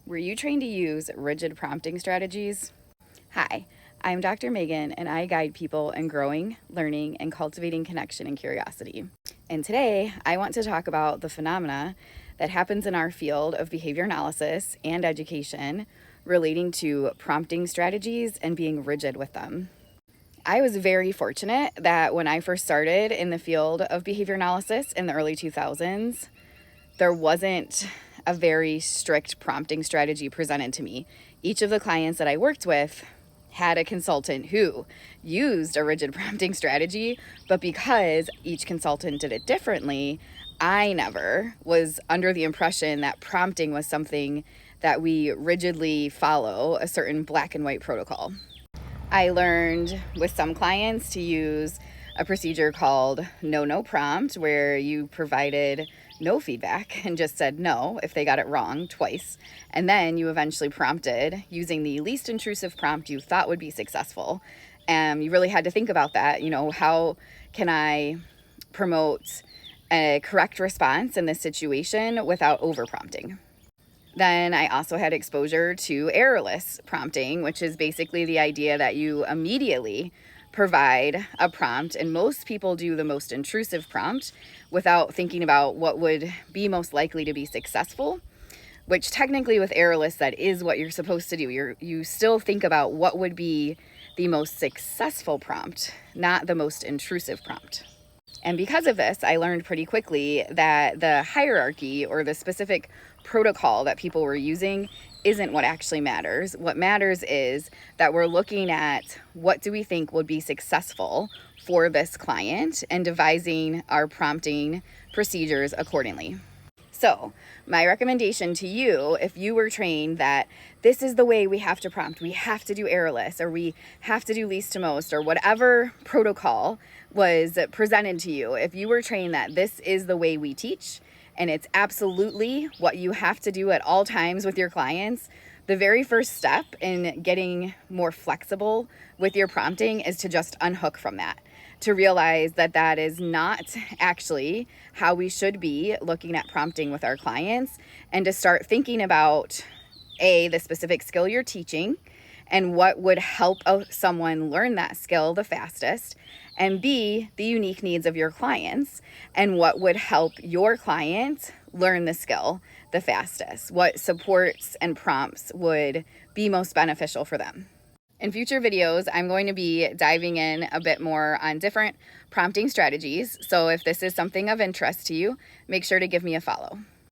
Were you trained to use rigid prompting strategies? Hi, I'm Dr. Megan, and I guide people in growing, learning, and cultivating connection and curiosity. And today, I want to talk about the phenomena that happens in our field of behavior analysis and education relating to prompting strategies and being rigid with them. I was very fortunate that when I first started in the field of behavior analysis in the early 2000s, there wasn't a very strict prompting strategy presented to me. Each of the clients that I worked with had a consultant who used a rigid prompting strategy, but because each consultant did it differently, I never was under the impression that prompting was something that we rigidly follow a certain black and white protocol. I learned with some clients to use a procedure called no prompt, where you provided no feedback and just said no if they got it wrong twice. And then you eventually prompted using the least intrusive prompt you thought would be successful. And you really had to think about that. How can I promote a correct response in this situation without over prompting? Then I also had exposure to errorless prompting, which is basically the idea that you immediately provide a prompt, and most people do the most intrusive prompt without thinking about what would be most likely to be successful, which technically with errorless, that is what you're supposed to do. You still think about what would be the most successful prompt, not the most intrusive prompt. And because of this, I learned pretty quickly that the hierarchy or the specific protocol that people were using isn't what actually matters. What matters is that we're looking at what do we think would be successful for this client and devising our prompting procedures accordingly. So my recommendation to you, if you were trained that this is the way we have to prompt, we have to do errorless, or we have to do least to most, or whatever protocol was presented to you, if you were trained that this is the way we teach, and it's absolutely what you have to do at all times with your clients, the very first step in getting more flexible with your prompting is to just unhook from that, to realize that that is not actually how we should be looking at prompting with our clients, and to start thinking about the specific skill you're teaching and what would help someone learn that skill the fastest, and B, the unique needs of your clients and what would help your client learn the skill the fastest, what supports and prompts would be most beneficial for them. In future videos, I'm going to be diving in a bit more on different prompting strategies. So if this is something of interest to you, make sure to give me a follow.